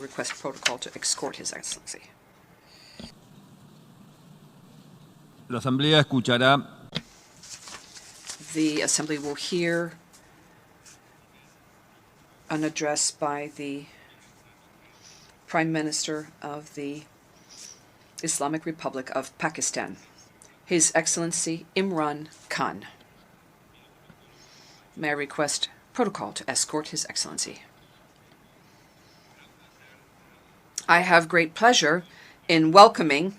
request protocol to escort His Excellency. La Asamblea escuchará The Assembly will hear an address by the Prime Minister of the Islamic Republic of Pakistan, His Excellency Imran Khan. May I request protocol to escort His Excellency. I have great pleasure in welcoming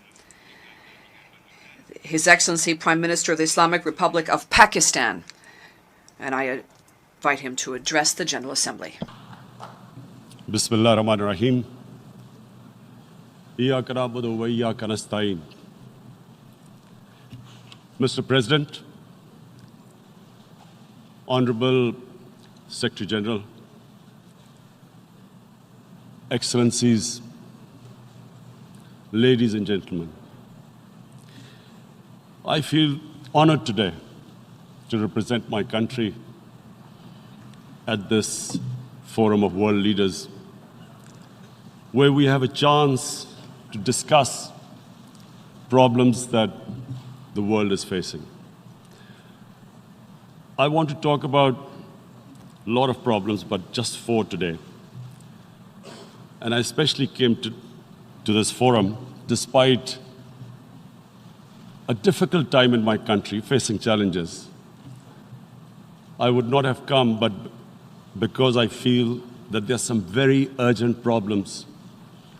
His Excellency Prime Minister of the Islamic Republic of Pakistan, and I invite him to address the General Assembly. Bismillah ar-Rahman ar-Rahim. Iyyaka na'budu wa iyyaka nasta'in. Mr. President, Honorable Secretary General, Excellencies, ladies and gentlemen, I feel honored today to represent my country at this forum of world leaders, where we have a chance to discuss problems that the world is facing. I want to talk about a lot of problems, but just 4 today. And I especially came to this forum despite a difficult time in my country, facing challenges. I would not have come, but because I feel that there are some very urgent problems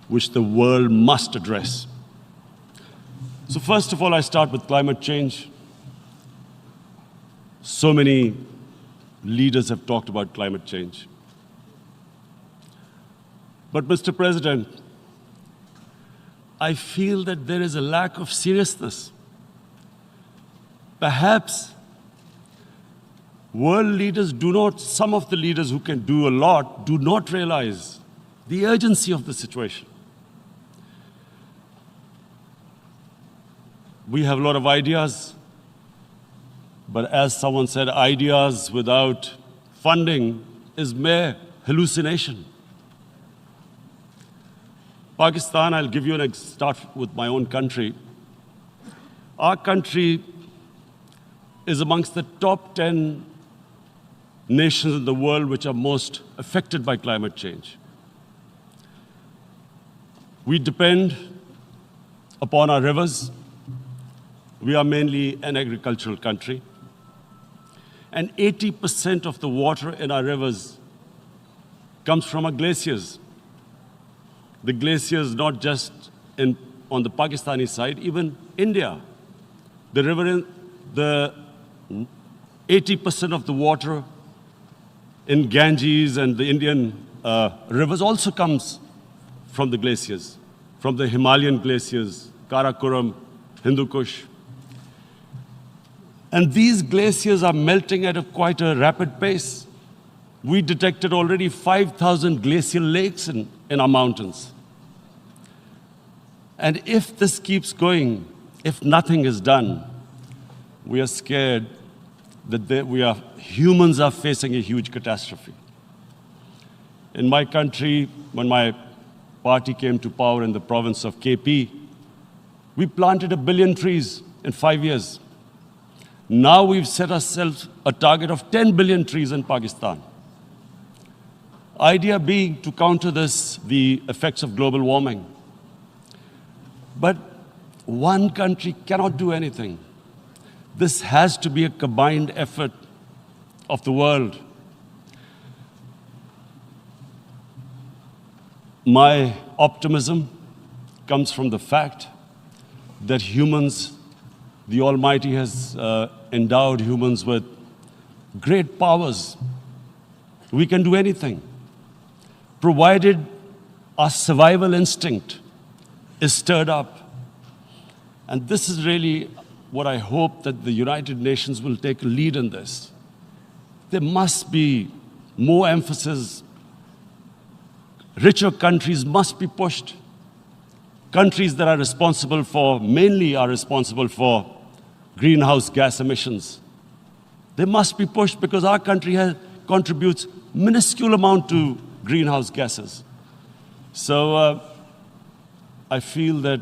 which the world must address. So first of all, I start with climate change. So many leaders have talked about climate change. But Mr. President, I feel that there is a lack of seriousness. Perhaps world leaders some of the leaders who can do a lot, do not realize the urgency of the situation. We have a lot of ideas, but as someone said, ideas without funding is mere hallucination. Pakistan, I'll give you start with my own country. Our country is amongst the top 10 nations in the world which are most affected by climate change. We depend upon our rivers. We are mainly an agricultural country. And 80% of the water in our rivers comes from our glaciers. The glaciers not just on the Pakistani side, even India. The 80% of the water in Ganges and the Indian rivers also comes from the glaciers, from the Himalayan glaciers, Karakoram, Hindu Kush. And these glaciers are melting at quite a rapid pace. We detected already 5,000 glacial lakes in our mountains. And if this keeps going, if nothing is done, we are scared that humans are facing a huge catastrophe. In my country, when my party came to power in the province of KP, we planted 1 billion trees in 5 years. Now we've set ourselves a target of 10 billion trees in Pakistan. Idea being to counter the effects of global warming. But one country cannot do anything. This has to be a combined effort of the world. My optimism comes from the fact that humans, the Almighty has endowed humans with great powers. We can do anything, provided our survival instinct is stirred up. And this is really what I hope that the United Nations will take a lead in this. There must be more emphasis. Richer countries must be pushed. Countries that are responsible mainly are responsible for greenhouse gas emissions. They must be pushed because our country contributes minuscule amount to greenhouse gases. So I feel that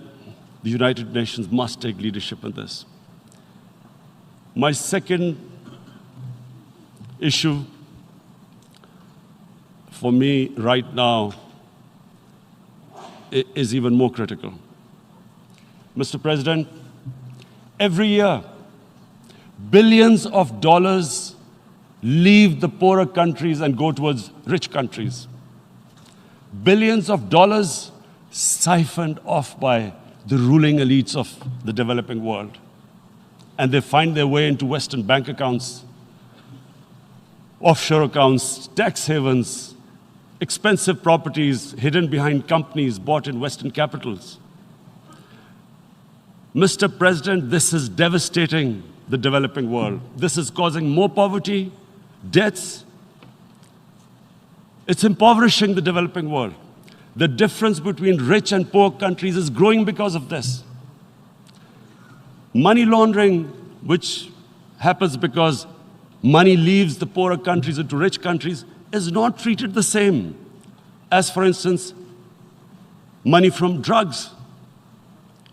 the United Nations must take leadership in this. My second issue for me right now is even more critical. Mr. President, every year, billions of dollars leave the poorer countries and go towards rich countries. Billions of dollars siphoned off by the ruling elites of the developing world. And they find their way into Western bank accounts, offshore accounts, tax havens, expensive properties hidden behind companies bought in Western capitals. Mr. President, this is devastating the developing world. This is causing more poverty, debts. It's impoverishing the developing world. The difference between rich and poor countries is growing because of this. Money laundering, which happens because money leaves the poorer countries into rich countries, is not treated the same as, for instance, money from drugs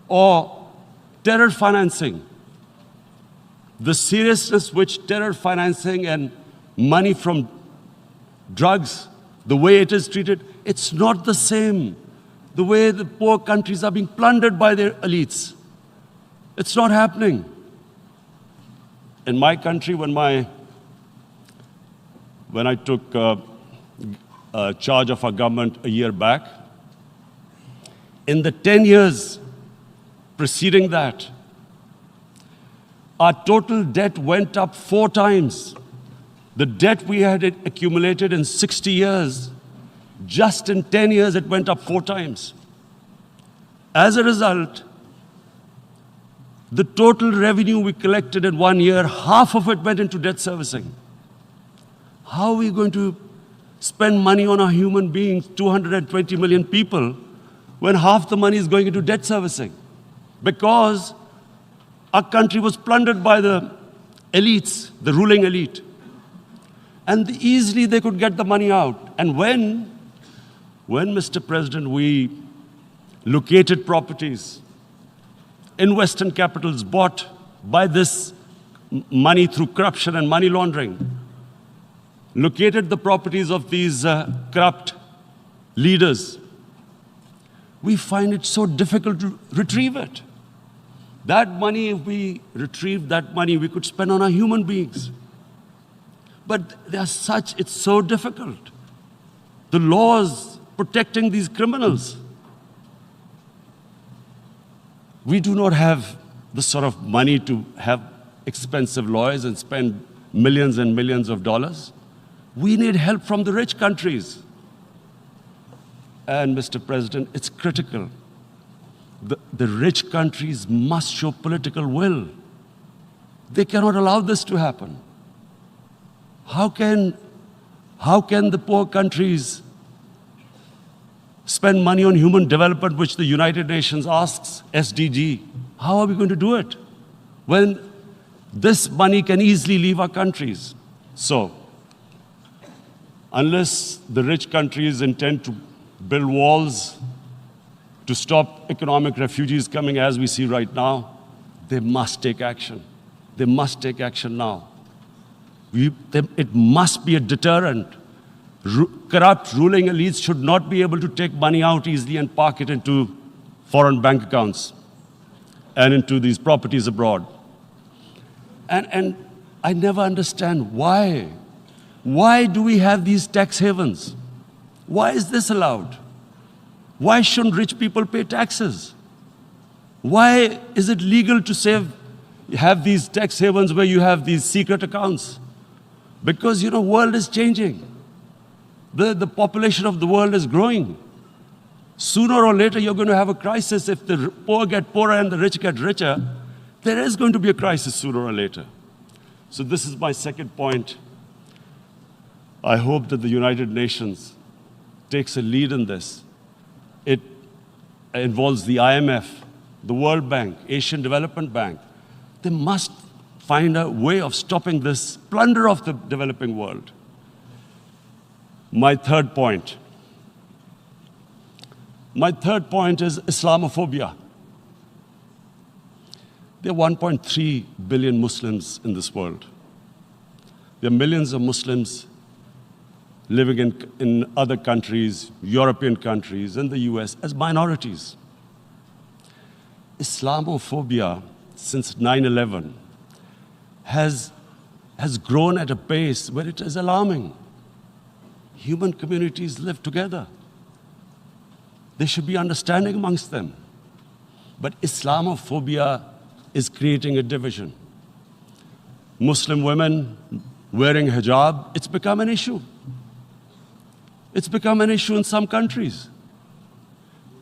or terror financing. The seriousness which terror financing and money from drugs, the way it is treated, it's not the same. The way the poor countries are being plundered by their elites. It's not happening. In my country, when I took charge of our government a year back, in the 10 years preceding that, our total debt went up 4 times. The debt we had accumulated in 60 years, just in 10 years, it went up 4 times. As a result, the total revenue we collected in 1 year, half of it went into debt servicing. How are we going to spend money on our human beings, 220 million people, when half the money is going into debt servicing? Because our country was plundered by the elites, the ruling elite. And easily they could get the money out. And when Mr. President, we located properties in Western capitals bought by this money through corruption and money laundering, located the properties of these corrupt leaders, we find it so difficult to retrieve it. That money, if we retrieved that money, we could spend on our human beings. But it's so difficult. The laws protecting these criminals. We do not have the sort of money to have expensive lawyers and spend millions and millions of dollars. We need help from the rich countries. And Mr. President, it's critical. The rich countries must show political will. They cannot allow this to happen. How can the poor countries spend money on human development, which the United Nations asks, SDG? How are we going to do it when this money can easily leave our countries? So, unless the rich countries intend to build walls to stop economic refugees coming as we see right now, they must take action. They must take action now. It must be a deterrent. Corrupt ruling elites should not be able to take money out easily and park it into foreign bank accounts and into these properties abroad. And I never understand why. Why do we have these tax havens? Why is this allowed? Why shouldn't rich people pay taxes? Why is it legal to have these tax havens where you have these secret accounts? Because, the world is changing. The population of the world is growing. Sooner or later, you're going to have a crisis. If the poor get poorer and the rich get richer, there is going to be a crisis sooner or later. So this is my second point. I hope that the United Nations takes a lead in this. It involves the IMF, the World Bank, Asian Development Bank. They must find a way of stopping this plunder of the developing world. My third point. My third point is Islamophobia. There are 1.3 billion Muslims in this world. There are millions of Muslims living in other countries, European countries, in the US, as minorities. Islamophobia, since 9/11, has grown at a pace where it is alarming. Human communities live together. There should be understanding amongst them. But Islamophobia is creating a division. Muslim women wearing hijab, it's become an issue. It's become an issue in some countries.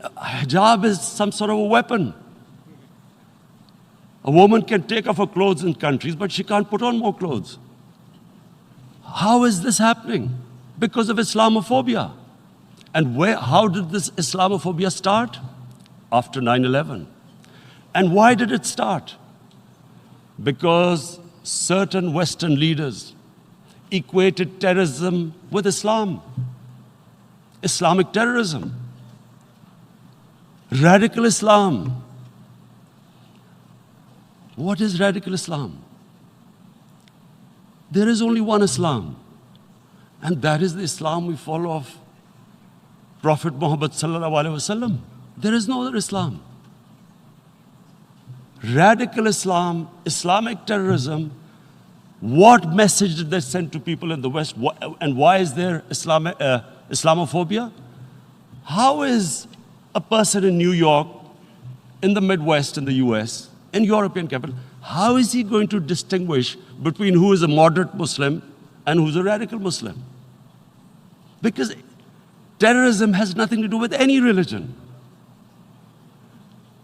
Hijab is some sort of a weapon. A woman can take off her clothes in countries, but she can't put on more clothes. How is this happening? Because of Islamophobia. And how did this Islamophobia start? After 9/11. And why did it start? Because certain Western leaders equated terrorism with Islam. Islamic terrorism. Radical Islam. What is radical Islam? There is only one Islam, and that is the Islam we follow of Prophet Muhammad sallallahu alaihi wasallam. There is no other Islam. Radical Islam, Islamic terrorism, what message did they send to people in the West? And why is there Islamophobia? How is a person in New York, in the Midwest, in the US, in European capital, how is he going to distinguish between who is a moderate Muslim and who's a radical Muslim? Because terrorism has nothing to do with any religion.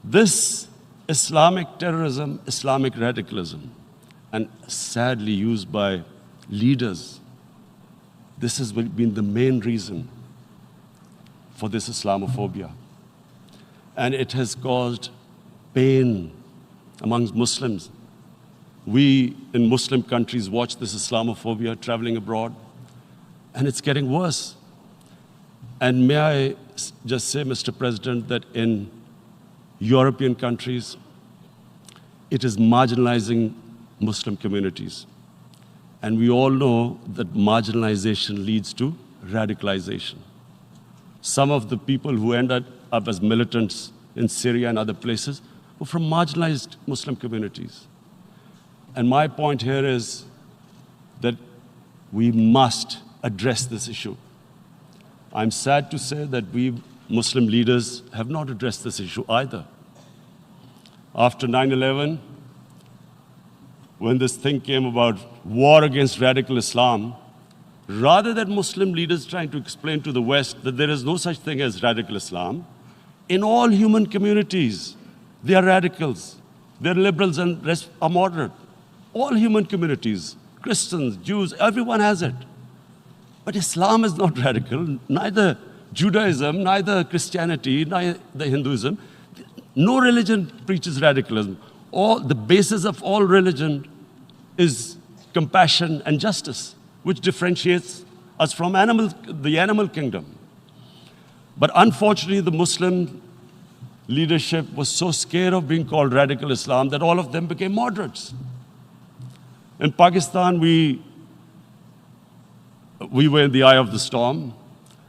This Islamic terrorism, Islamic radicalism, and sadly used by leaders, this has been the main reason for this Islamophobia. And it has caused pain amongst Muslims. We in Muslim countries watch this Islamophobia traveling abroad, and it's getting worse. And may I just say, Mr. President, that in European countries, it is marginalizing Muslim communities. And we all know that marginalization leads to radicalization. Some of the people who ended up as militants in Syria and other places were from marginalized Muslim communities. And my point here is that we must address this issue. I'm sad to say that we Muslim leaders have not addressed this issue either. After 9/11, when this thing came about war against radical Islam, rather than Muslim leaders trying to explain to the West that there is no such thing as radical Islam, in all human communities, they are radicals. They're liberals and rest are moderate. All human communities, Christians, Jews, everyone has it. But Islam is not radical, neither Judaism, neither Christianity, neither Hinduism. No religion preaches radicalism. The basis of all religion is compassion and justice, which differentiates us from the animal kingdom. But unfortunately, the Muslim leadership was so scared of being called radical Islam that all of them became moderates. In Pakistan, we were in the eye of the storm,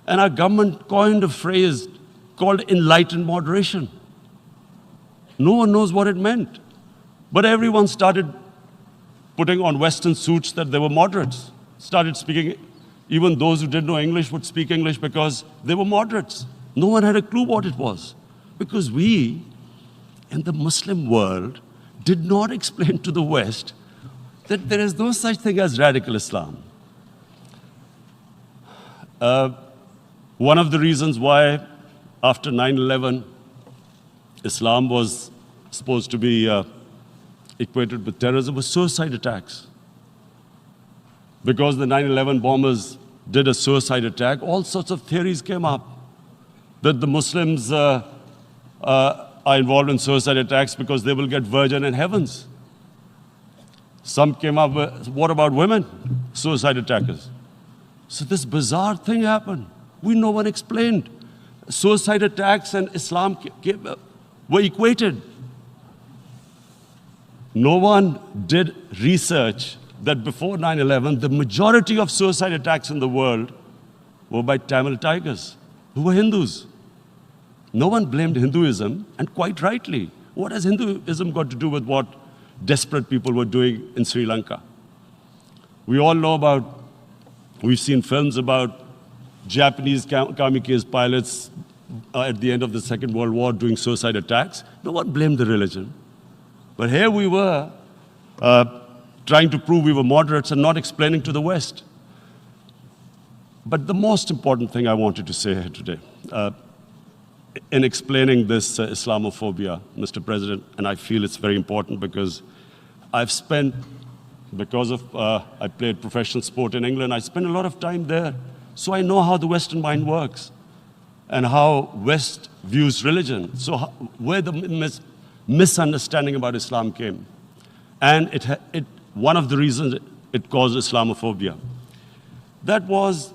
and our government coined a phrase called enlightened moderation. No one knows what it meant. But everyone started putting on Western suits that they were moderates, started speaking. Even those who didn't know English would speak English because they were moderates. No one had a clue what it was. Because we, in the Muslim world, did not explain to the West that there is no such thing as radical Islam. One of the reasons why, after 9/11, Islam was supposed to be equated with terrorism was suicide attacks. Because the 9/11 bombers did a suicide attack, all sorts of theories came up that the Muslims are involved in suicide attacks because they will get virgin in heavens. Some came up with, what about women, suicide attackers? So this bizarre thing happened. No one explained suicide attacks and Islam were equated. No one did research that before 9/11, the majority of suicide attacks in the world were by Tamil tigers, who were Hindus. No one blamed Hinduism, and quite rightly. What has Hinduism got to do with what desperate people were doing in Sri Lanka? We all know about, we've seen films about Japanese kamikaze pilots at the end of the Second World War doing suicide attacks. No one blamed the religion. But here we were trying to prove we were moderates and not explaining to the West. But the most important thing I wanted to say here today, in explaining this Islamophobia, Mr. President, and I feel it's very important because I've spent, because of, I played professional sport in England, I spent a lot of time there. So I know how the Western mind works and how West views religion. So where the misunderstanding about Islam came. And one of the reasons it caused Islamophobia. That was,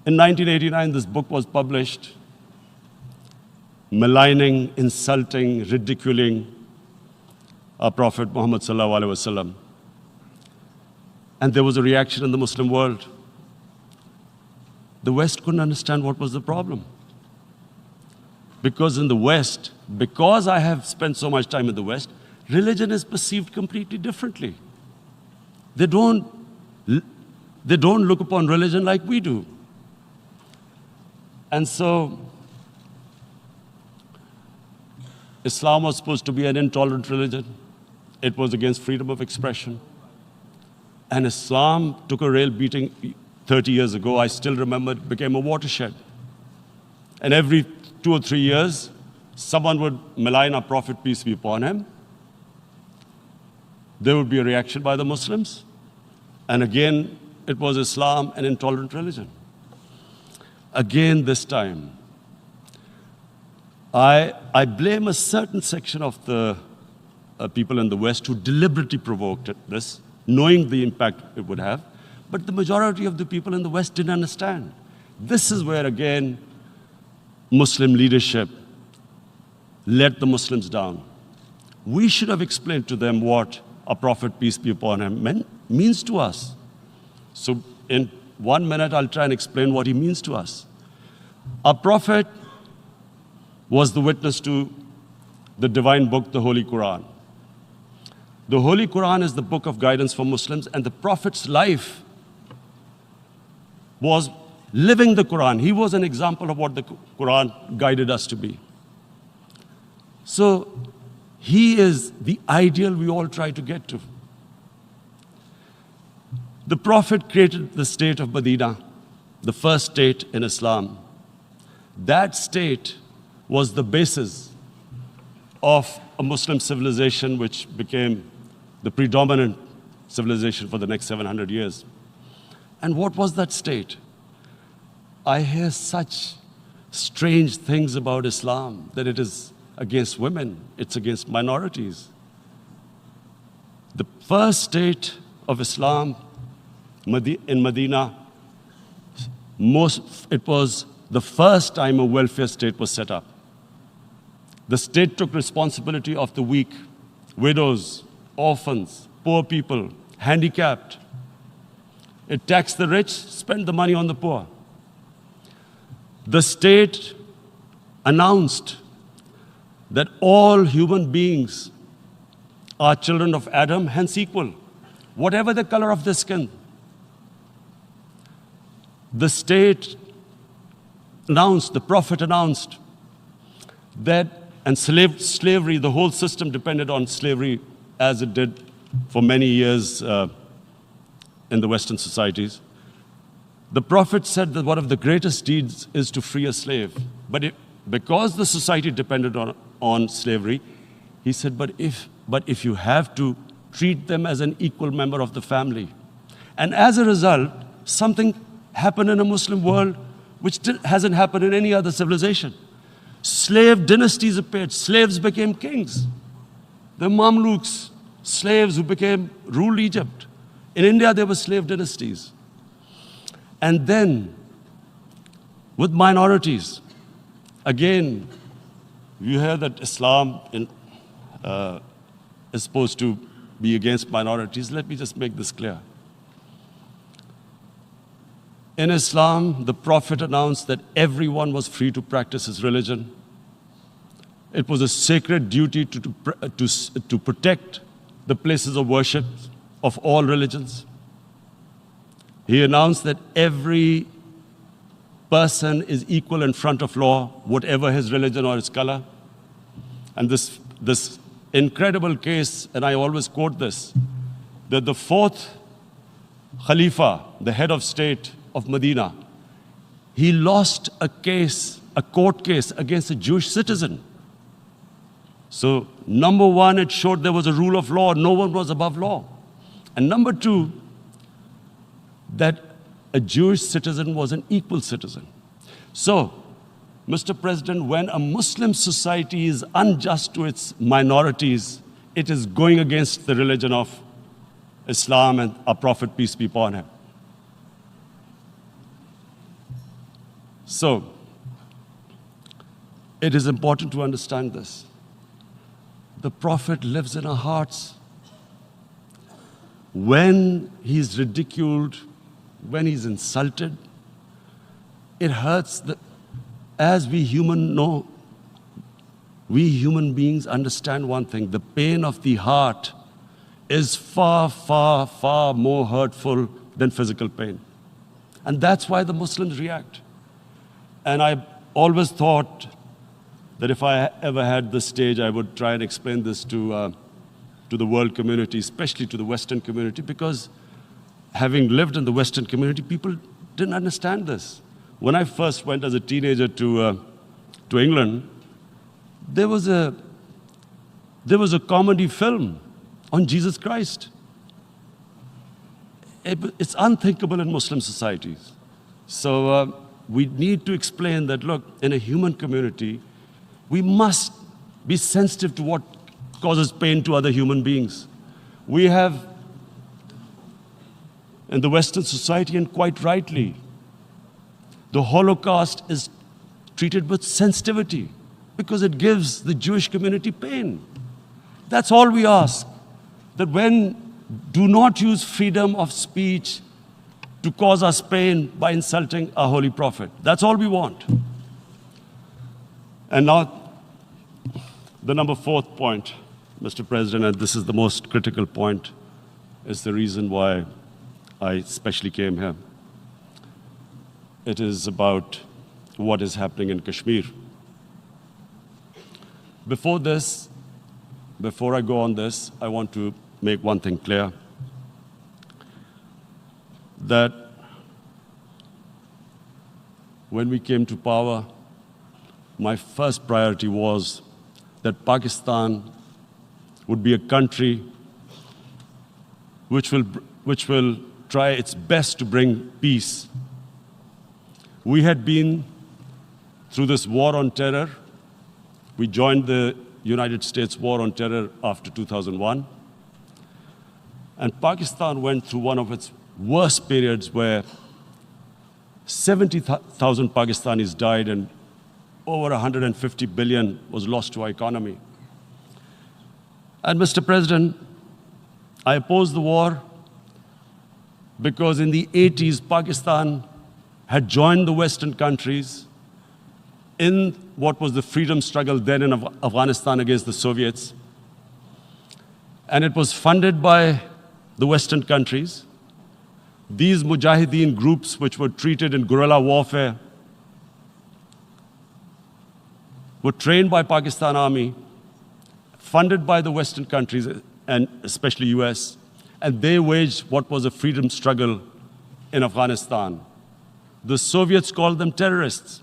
in 1989, this book was published, maligning, insulting, ridiculing our Prophet Muhammad sallallahu alaihi wasallam. And there was a reaction in the Muslim world. The West couldn't understand what was the problem. Because in the West, because I have spent so much time in the West, religion is perceived completely differently. They don't look upon religion like we do. And so, Islam was supposed to be an intolerant religion. It was against freedom of expression. And Islam took a real beating 30 years ago. I still remember it became a watershed. And every 2 or 3 years, someone would malign our Prophet, peace be upon him. There would be a reaction by the Muslims. And again, it was Islam, an intolerant religion. Again, this time, I blame a certain section of the people in the West who deliberately provoked this, knowing the impact it would have. But the majority of the people in the West didn't understand. This is where, again, Muslim leadership let the Muslims down. We should have explained to them what our Prophet, peace be upon him, means to us. So in 1 minute, I'll try and explain what he means to us. Our Prophet was the witness to the divine book, the Holy Quran. The Holy Quran is the book of guidance for Muslims, and the Prophet's life was living the Quran. He was an example of what the Quran guided us to be. So he is the ideal we all try to get to. The Prophet created the state of Medina, the first state in Islam. That state was the basis of a Muslim civilization which became the predominant civilization for the next 700 years. And what was that state? I hear such strange things about Islam, that it is against women, it's against minorities. The first state of Islam in Medina, it was the first time a welfare state was set up. The state took responsibility of the weak, widows, orphans, poor people, handicapped. It taxed the rich, spent the money on the poor. The state announced that all human beings are children of Adam, hence equal, whatever the color of their skin. The state announced, the Prophet announced that, and slavery, the whole system depended on slavery as it did for many years in the Western societies. The Prophet said that one of the greatest deeds is to free a slave. But because the society depended on slavery, he said, but if you have to, treat them as an equal member of the family. And as a result, something happened in a Muslim world which hasn't happened in any other civilization. Slave dynasties appeared. Slaves became kings. The Mamluks, slaves who ruled Egypt. In India, there were slave dynasties. And then, with minorities. Again, you hear that Islam is supposed to be against minorities. Let me just make this clear. In Islam, the Prophet announced that everyone was free to practice his religion. It was a sacred duty to protect the places of worship of all religions. He announced that every person is equal in front of law, whatever his religion or his color. And this incredible case, and I always quote this, that the fourth Khalifa, the head of state of Medina, he lost a court case against a Jewish citizen. So, number one, it showed there was a rule of law, no one was above law. And number two, that a Jewish citizen was an equal citizen. So, Mr. President, when a Muslim society is unjust to its minorities, it is going against the religion of Islam and our Prophet, peace be upon him. So, it is important to understand this. The Prophet lives in our hearts. When he's ridiculed, when he's insulted, it hurts. As we human beings understand one thing, the pain of the heart is far, far, far more hurtful than physical pain. And that's why the Muslims react. And I always thought that if I ever had this stage, I would try and explain this to the world community, especially to the Western community, because having lived in the Western community, people didn't understand this. When I first went as a teenager to England, there was a comedy film on Jesus Christ. It's unthinkable in Muslim societies. So we need to explain that, look, in a human community, we must be sensitive to what causes pain to other human beings. We have, in the Western society, and quite rightly, the Holocaust is treated with sensitivity because it gives the Jewish community pain. That's all we ask. That do not use freedom of speech to cause us pain by insulting our holy prophet. That's all we want. And now, the number fourth point, Mr. President, and this is the most critical point, is the reason why I especially came here. It is about what is happening in Kashmir. Before I go on this, I want to make one thing clear. That when we came to power, my first priority was that Pakistan would be a country which will try its best to bring peace. We had been through this war on terror. We joined the United States war on terror after 2001. And Pakistan went through one of its worst periods where 70,000 Pakistanis died and over 150 billion was lost to our economy. And Mr. President, I opposed the war because in the 80s, Pakistan had joined the Western countries in what was the freedom struggle then in Afghanistan against the Soviets. And it was funded by the Western countries. These Mujahideen groups, which were treated in guerrilla warfare, were trained by Pakistan Army, funded by the Western countries, and especially US, and they waged what was a freedom struggle in Afghanistan. The Soviets called them terrorists.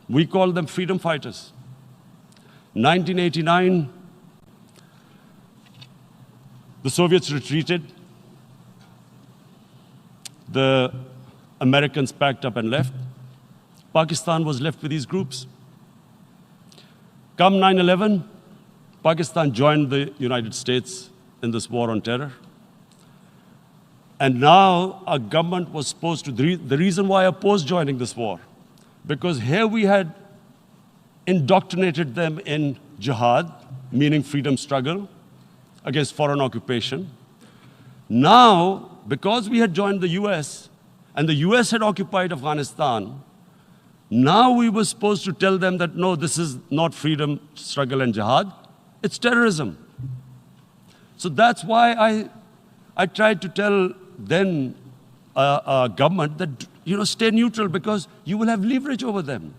We called them freedom fighters. 1989, the Soviets retreated. The Americans packed up and left. Pakistan was left with these groups. Come 9/11, Pakistan joined the United States in this war on terror. And now our government was supposed to, the reason why I opposed joining this war because here we had indoctrinated them in jihad, meaning freedom struggle against foreign occupation. Now, because we had joined the US and the US had occupied Afghanistan, now we were supposed to tell them that, no, this is not freedom struggle and jihad, it's terrorism. So that's why I tried to tell then government that, stay neutral, because you will have leverage over them.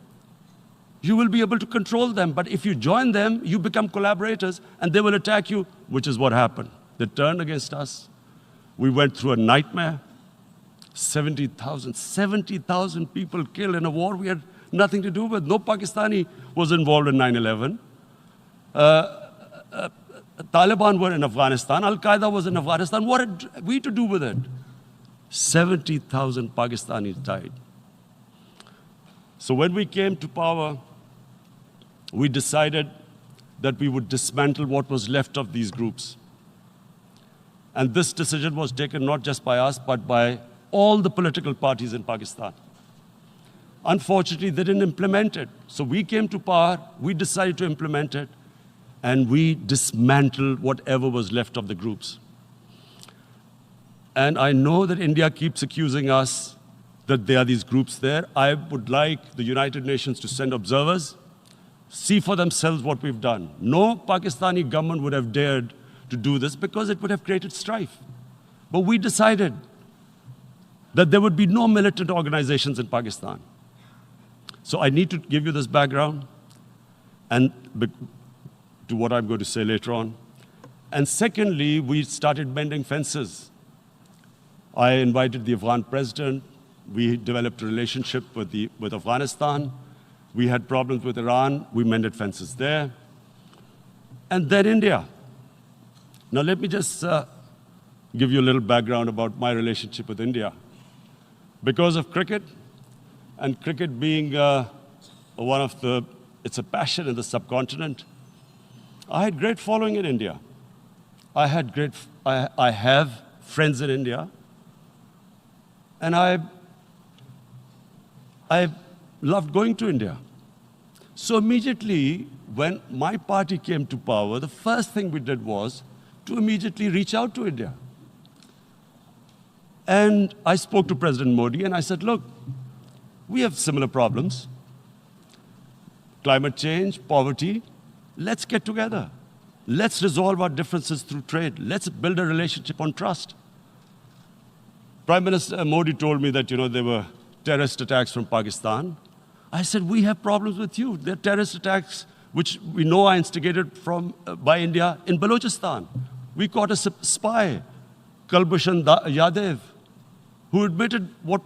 You will be able to control them. But if you join them, you become collaborators and they will attack you, which is what happened. They turned against us. We went through a nightmare. 70,000 people killed in a war we had nothing to do with. No Pakistani was involved in 9/11. Taliban were in Afghanistan. Al-Qaeda was in Afghanistan. What had we to do with it? 70,000 Pakistanis died. So when we came to power, we decided that we would dismantle what was left of these groups. And this decision was taken not just by us, but by all the political parties in Pakistan. Unfortunately, they didn't implement it. So we came to power, we decided to implement it, and we dismantled whatever was left of the groups. And I know that India keeps accusing us that there are these groups there. I would like the United Nations to send observers, see for themselves what we've done. No Pakistani government would have dared to do this because it would have created strife. But we decided that there would be no militant organizations in Pakistan. So I need to give you this background and to what I'm going to say later on. And secondly, we started mending fences. I invited the Afghan president. We developed a relationship with Afghanistan. We had problems with Iran. We mended fences there. And then India. Now let me just give you a little background about my relationship with India. Because of cricket, and cricket being it's a passion in the subcontinent, I had great following in India. I have friends in India. And I loved going to India. So immediately, when my party came to power, the first thing we did was to immediately reach out to India. And I spoke to President Modi and I said, look, we have similar problems. Climate change, poverty, let's get together. Let's resolve our differences through trade. Let's build a relationship on trust. Prime Minister Modi told me that, there were terrorist attacks from Pakistan. I said, we have problems with you. There are terrorist attacks which we know are instigated by India in Balochistan. We caught a spy, Kulbhushan Yadav, who admitted what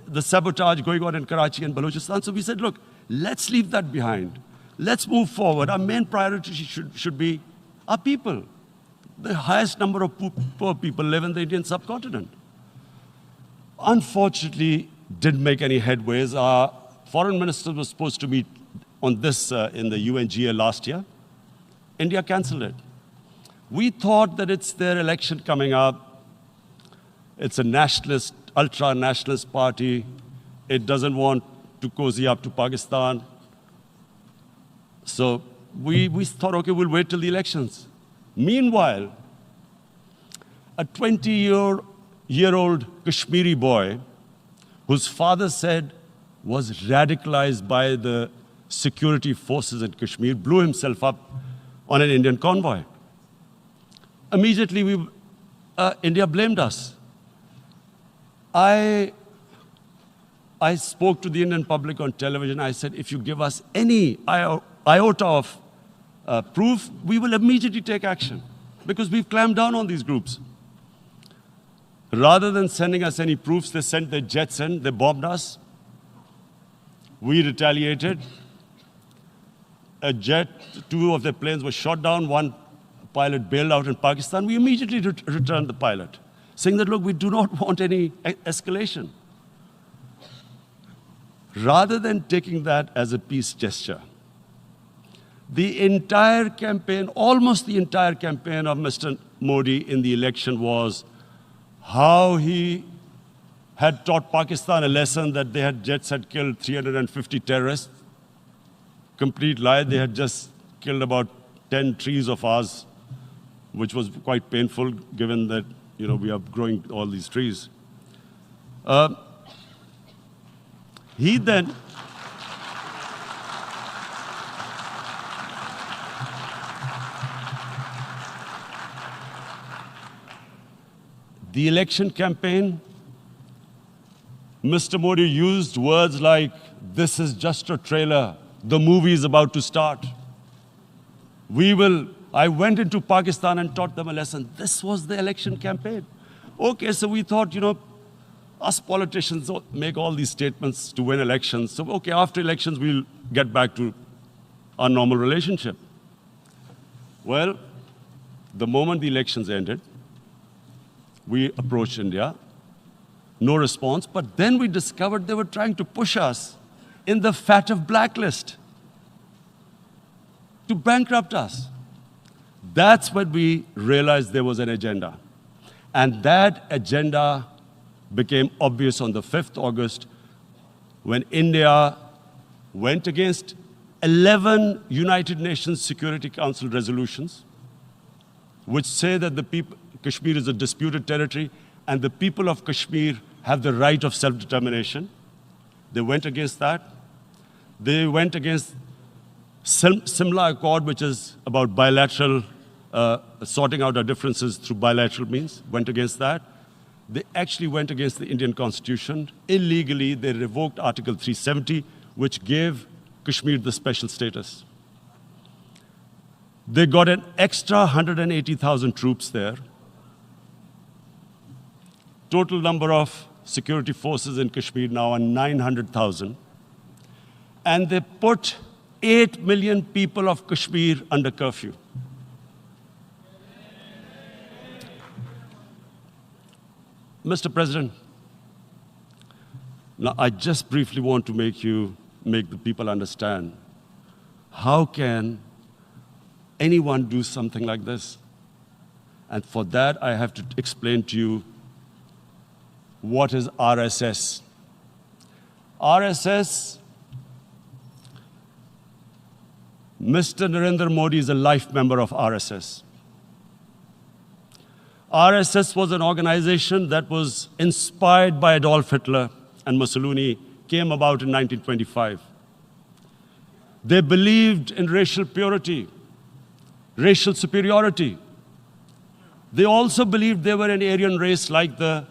the sabotage going on in Karachi and Balochistan. So we said, look, let's leave that behind. Let's move forward. Our main priority should be our people. The highest number of poor people live in the Indian subcontinent. Unfortunately, didn't make any headways. Our foreign minister was supposed to meet on this in the UNGA last year. India canceled it. We thought that it's their election coming up. It's a nationalist, ultra-nationalist party. It doesn't want to cozy up to Pakistan. So we thought, okay, we'll wait till the elections. Meanwhile, a 20-year-old Kashmiri boy, whose father said was radicalized by the security forces in Kashmir, blew himself up on an Indian convoy. Immediately, India blamed us. I spoke to the Indian public on television. I said, if you give us any iota of proof, we will immediately take action because we've clamped down on these groups. Rather than sending us any proofs, they sent their jets in, they bombed us. We retaliated. Two of their planes were shot down, one pilot bailed out in Pakistan. We immediately returned the pilot, saying that, look, we do not want any escalation. Rather than taking that as a peace gesture, the entire campaign, almost the entire campaign of Mr. Modi in the election was how he had taught Pakistan a lesson that their jets had killed 350 terrorists. Complete lie. They had just killed about 10 trees of ours, which was quite painful given that we are growing all these trees. He then the election campaign, Mr. Modi used words like, "This is just a trailer. The movie is about to start. I went into Pakistan and taught them a lesson." This was the election campaign. Okay, so we thought, us politicians make all these statements to win elections. So, okay, after elections, we'll get back to our normal relationship. Well, the moment the elections ended, we approached India, no response, but then we discovered they were trying to push us in the FATF blacklist to bankrupt us. That's when we realized there was an agenda. And that agenda became obvious on the 5th August when India went against 11 United Nations Security Council resolutions, which say that Kashmir is a disputed territory and the people of Kashmir have the right of self-determination. They went against that. They went against Simla Accord, which is about bilateral, sorting out our differences through bilateral means, went against that. They actually went against the Indian Constitution. Illegally, they revoked Article 370, which gave Kashmir the special status. They got an extra 180,000 troops there. Total number of security forces in Kashmir now are 900,000. And they put 8 million people of Kashmir under curfew. Mr. President, now I just briefly want to make the people understand, how can anyone do something like this? And for that, I have to explain to you what is RSS. RSS, Mr. Narendra Modi is a life member of RSS. RSS was an organization that was inspired by Adolf Hitler and Mussolini, came about in 1925. They believed in racial purity, racial superiority. They also believed they were an Aryan race like the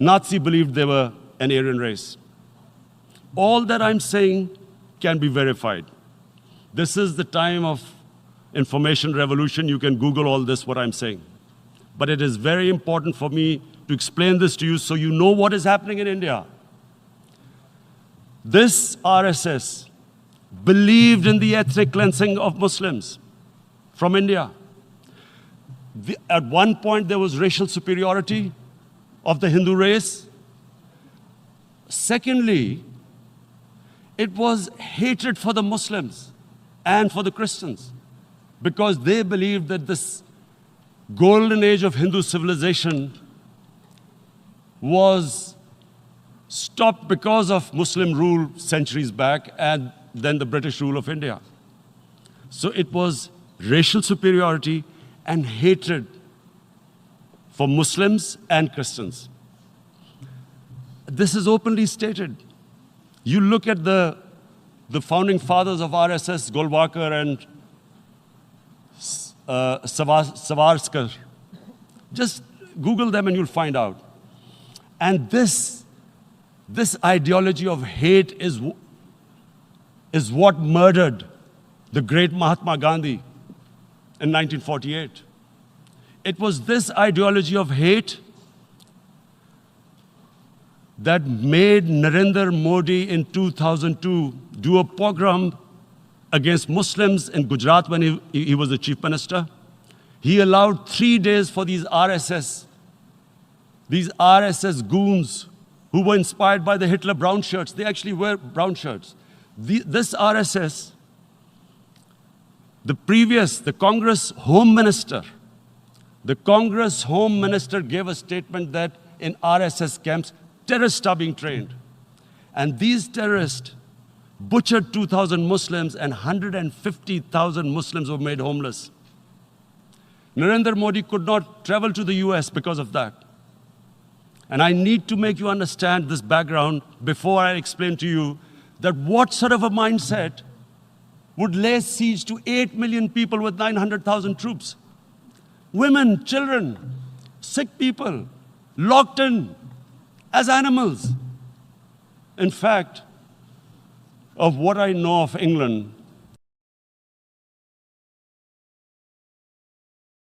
Nazi believed they were an Aryan race. All that I'm saying can be verified. This is the time of information revolution. You can Google all this, what I'm saying. But it is very important for me to explain this to you so you know what is happening in India. This RSS believed in the ethnic cleansing of Muslims from India. At one point, there was racial superiority of the Hindu race. Secondly, it was hatred for the Muslims and for the Christians, because they believed that this golden age of Hindu civilization was stopped because of Muslim rule centuries back and then the British rule of India. So it was racial superiority and hatred for Muslims and Christians. This is openly stated. You look at the founding fathers of RSS, Golwalkar and Savarkar. Just Google them and you'll find out. And this ideology of hate is what murdered the great Mahatma Gandhi in 1948. It was this ideology of hate that made Narendra Modi in 2002 do a pogrom against Muslims in Gujarat when he was the chief minister. He allowed 3 days for these RSS goons who were inspired by the Hitler brown shirts. They actually wear brown shirts. This RSS, the Congress Home Minister gave a statement that in RSS camps, terrorists are being trained. And these terrorists butchered 2,000 Muslims and 150,000 Muslims were made homeless. Narendra Modi could not travel to the US because of that. And I need to make you understand this background before I explain to you that what sort of a mindset would lay siege to 8 million people with 900,000 troops. Women, children, sick people, locked in as animals. In fact, of what I know of England,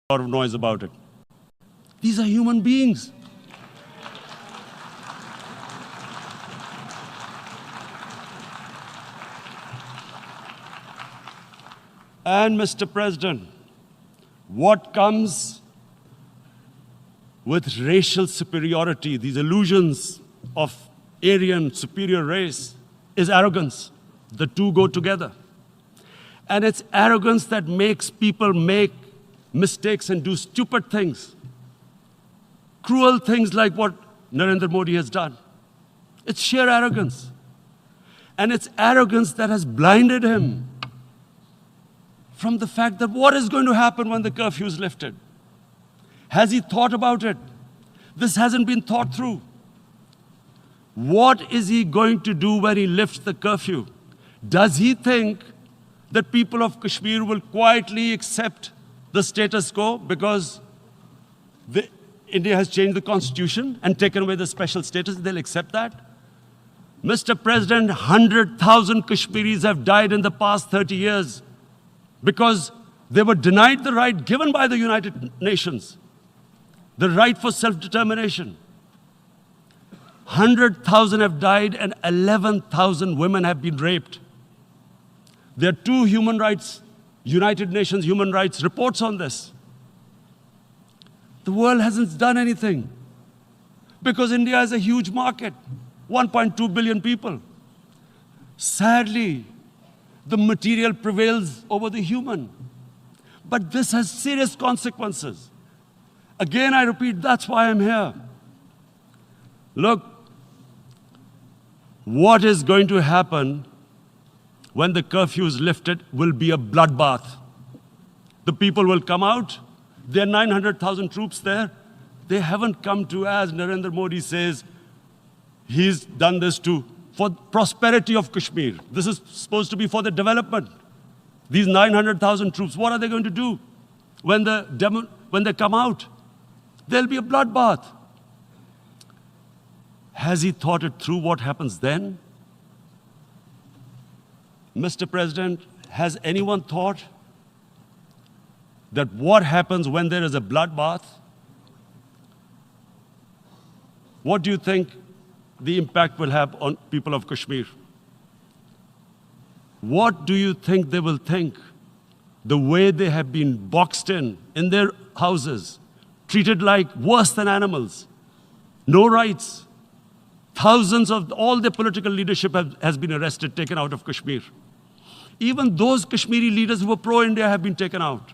a lot of noise about it. These are human beings. And Mr. President, what comes with racial superiority, these illusions of Aryan superior race, is arrogance. The two go together. And it's arrogance that makes people make mistakes and do stupid things. Cruel things like what Narendra Modi has done. It's sheer arrogance. And it's arrogance that has blinded him from the fact that what is going to happen when the curfew is lifted? Has he thought about it? This hasn't been thought through. What is he going to do when he lifts the curfew? Does he think that people of Kashmir will quietly accept the status quo because India has changed the constitution and taken away the special status? They'll accept that? Mr. President, 100,000 Kashmiris have died in the past 30 years because they were denied the right given by the United Nations, the right for self-determination. 100,000 have died and 11,000 women have been raped. There are two human rights, United Nations human rights reports on this. The world hasn't done anything because India is a huge market, 1.2 billion people. Sadly, the material prevails over the human. But this has serious consequences. Again, I repeat, that's why I'm here. Look, what is going to happen when the curfew is lifted will be a bloodbath. The people will come out. There are 900,000 troops there. They haven't come to, as Narendra Modi says, he's done this for prosperity of Kashmir. This is supposed to be for the development. These 900,000 troops, what are they going to do when they come out? There'll be a bloodbath. Has he thought it through what happens then? Mr. President, has anyone thought that what happens when there is a bloodbath? What do you think the impact will have on people of Kashmir? What do you think they will think? The way they have been boxed in their houses, treated like worse than animals, no rights. Thousands of all the political leadership has been arrested, taken out of Kashmir. Even those Kashmiri leaders who were pro-India have been taken out.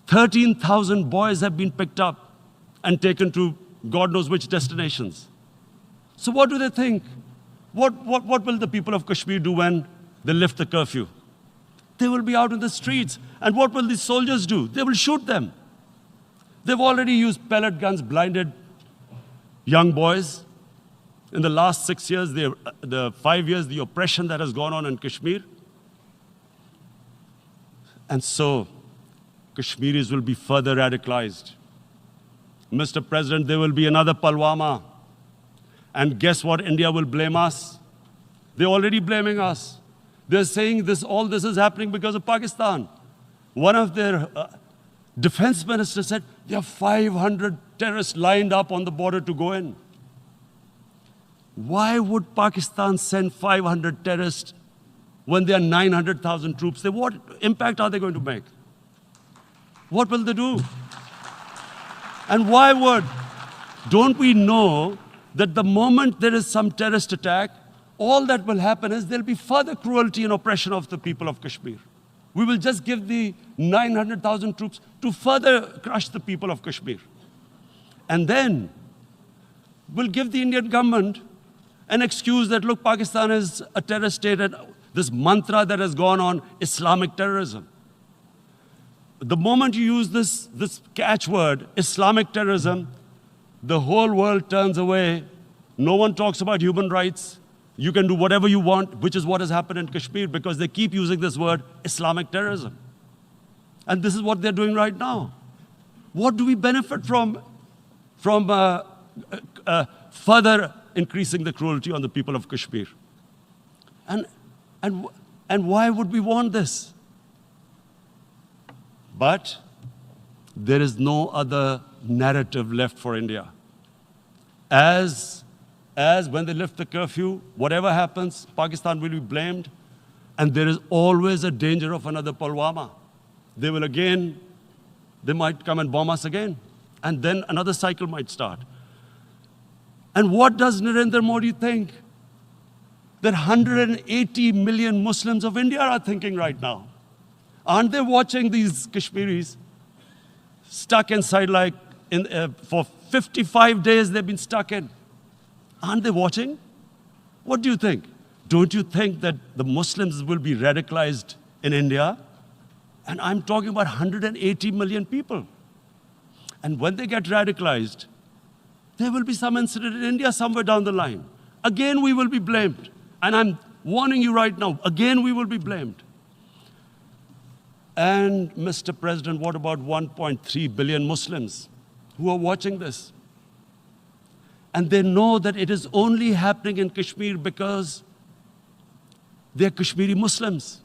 13,000 boys have been picked up and taken to God knows which destinations. So what do they think? What will the people of Kashmir do when they lift the curfew? They will be out in the streets. And what will these soldiers do? They will shoot them. They've already used pellet guns, blinded young boys. In the last 6 years, the 5 years, the oppression that has gone on in Kashmir. And so, Kashmiris will be further radicalized. Mr. President, there will be another Pulwama. And guess what? India will blame us. They're already blaming us. They're saying all this is happening because of Pakistan. One of their defense ministers said, there are 500 terrorists lined up on the border to go in. Why would Pakistan send 500 terrorists when there are 900,000 troops? What impact are they going to make? What will they do? And why would? Don't we know that the moment there is some terrorist attack, all that will happen is there'll be further cruelty and oppression of the people of Kashmir. We will just give the 900,000 troops to further crush the people of Kashmir. And then will give the Indian government an excuse that, look, Pakistan is a terrorist state, and this mantra that has gone on, Islamic terrorism. The moment you use this catchword, Islamic terrorism, the whole world turns away. No one talks about human rights. You can do whatever you want, which is what has happened in Kashmir, because they keep using this word, Islamic terrorism. And this is what they're doing right now. What do we benefit from further increasing the cruelty on the people of Kashmir? And why would we want this? But there is no other narrative left for India. As when they lift the curfew, whatever happens, Pakistan will be blamed, and there is always a danger of another Pulwama. They might come and bomb us again, and then another cycle might start. And what does Narendra Modi think that 180 million Muslims of India are thinking right now? Aren't they watching these Kashmiris stuck inside for 55 days they've been stuck in? Aren't they watching? What do you think? Don't you think that the Muslims will be radicalized in India? And I'm talking about 180 million people. And when they get radicalized, there will be some incident in India somewhere down the line. Again, we will be blamed. And I'm warning you right now, again, we will be blamed. And Mr. President, what about 1.3 billion Muslims who are watching this? And they know that it is only happening in Kashmir because they're Kashmiri Muslims.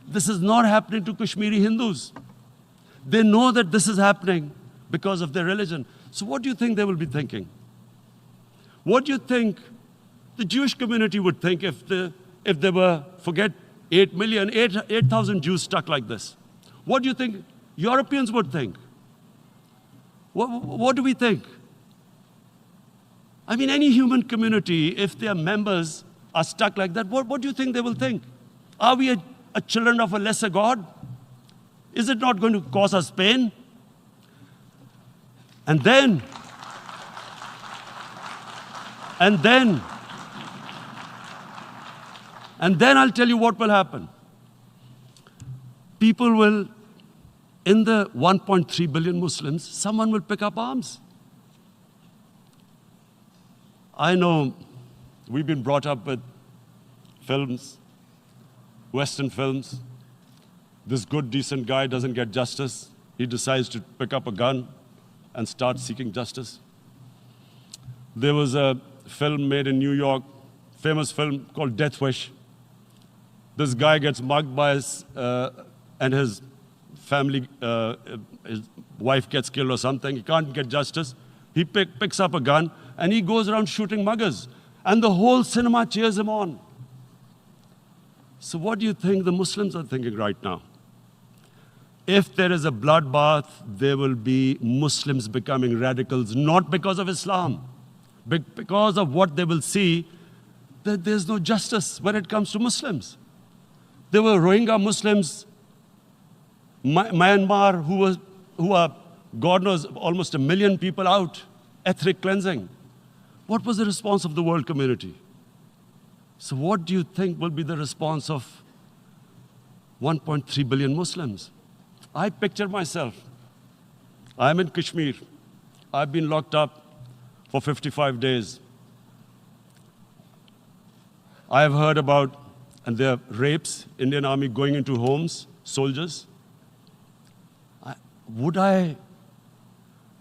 This is not happening to Kashmiri Hindus. They know that this is happening because of their religion. So what do you think they will be thinking? What do you think the Jewish community would think if there were, forget 8,000 Jews stuck like this? What do you think Europeans would think? What do we think? I mean, any human community, if their members are stuck like that, what do you think they will think? Are we a children of a lesser God? Is it not going to cause us pain? And then I'll tell you what will happen. People will, in the 1.3 billion Muslims, someone will pick up arms. I know we've been brought up with films, Western films. This good, decent guy doesn't get justice. He decides to pick up a gun and start seeking justice. There was a film made in New York, famous film called Death Wish. This guy gets mugged by and his family, his wife gets killed or something. He can't get justice. He picks up a gun and he goes around shooting muggers. And the whole cinema cheers him on. So what do you think the Muslims are thinking right now? If there is a bloodbath, there will be Muslims becoming radicals, not because of Islam, but because of what they will see, that there's no justice when it comes to Muslims. There were Rohingya Muslims, Myanmar, who are, God knows, almost 1 million people out, ethnic cleansing. What was the response of the world community? So what do you think will be the response of 1.3 billion Muslims? I picture myself. I'm in Kashmir. I've been locked up for 55 days. I have heard about, and there are rapes, Indian Army going into homes, soldiers. Would I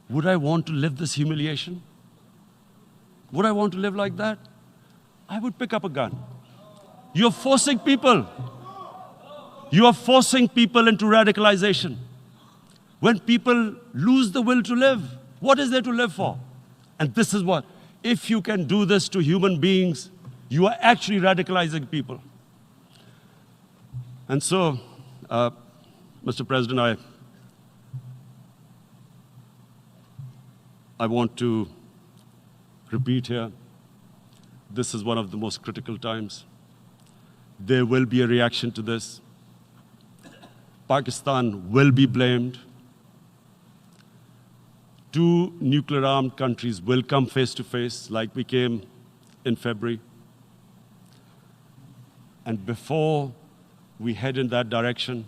want to live this humiliation? Would I want to live like that? I would pick up a gun. You're forcing people. You are forcing people into radicalization. When people lose the will to live, what is there to live for? And this is what, if you can do this to human beings, you are actually radicalizing people. And so, Mr. President, I want to repeat here, this is one of the most critical times. There will be a reaction to this. Pakistan will be blamed. two nuclear-armed countries will come face to face like we came in February. And before we head in that direction,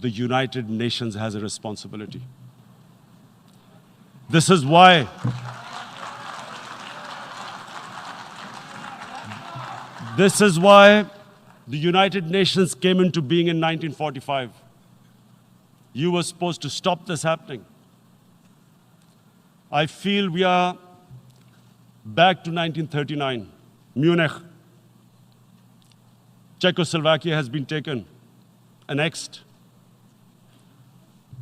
the United Nations has a responsibility. This is why the United Nations came into being in 1945. You were supposed to stop this happening. I feel we are back to 1939, Munich. Czechoslovakia has been taken, annexed.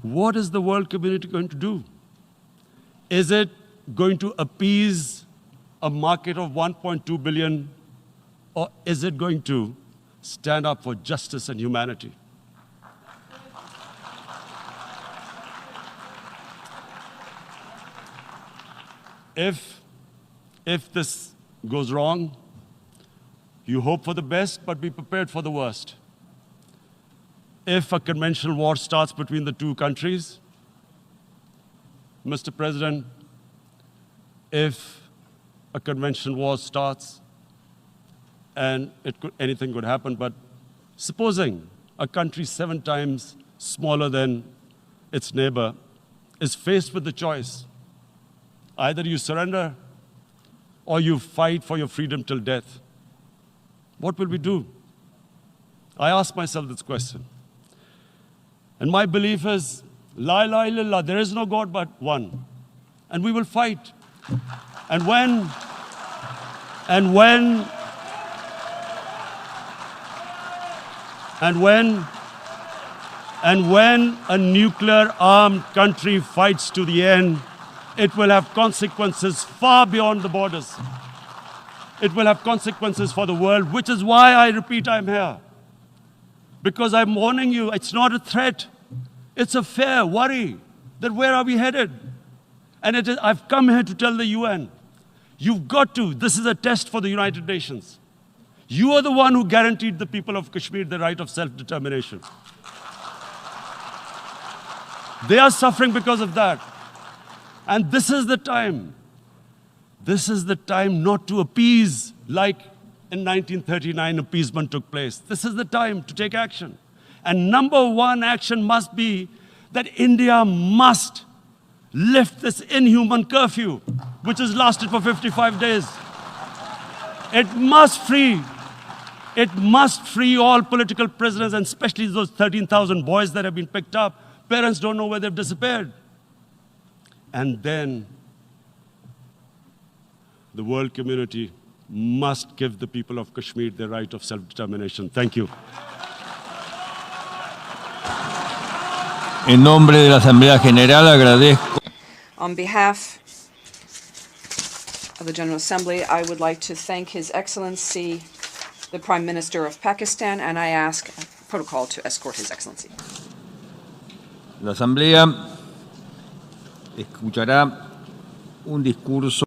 What is the world community going to do? Is it going to appease a market of 1.2 billion, or is it going to stand up for justice and humanity? If this goes wrong, you hope for the best, but be prepared for the worst. If a conventional war starts between the two countries, Mr. President, if a conventional war starts, and anything could happen, but supposing a country 7 times smaller than its neighbor is faced with the choice, either you surrender or you fight for your freedom till death, what will we do? I ask myself this question. And my belief is, La ilaha illallah, there is no God but one. And we will fight. And when a nuclear-armed country fights to the end, it will have consequences far beyond the borders. It will have consequences for the world, which is why I repeat I'm here. Because I'm warning you, it's not a threat. It's a fair worry that where are we headed? And I've come here to tell the UN, you've got to, this is a test for the United Nations. You are the one who guaranteed the people of Kashmir the right of self-determination. They are suffering because of that. And this is the time. This is the time not to appease like in 1939 appeasement took place. This is the time to take action. And number one action must be that India must lift this inhuman curfew, which has lasted for 55 days. It must free all political prisoners, and especially those 13,000 boys that have been picked up. Parents don't know where they've disappeared. And then the world community must give the people of Kashmir the right of self-determination. Thank you. En nombre de la Asamblea General agradezco. On behalf of the General Assembly, I would like to thank His Excellency, the Prime Minister of Pakistan, and I ask protocol to escort His Excellency. La Asamblea escuchará un discurso.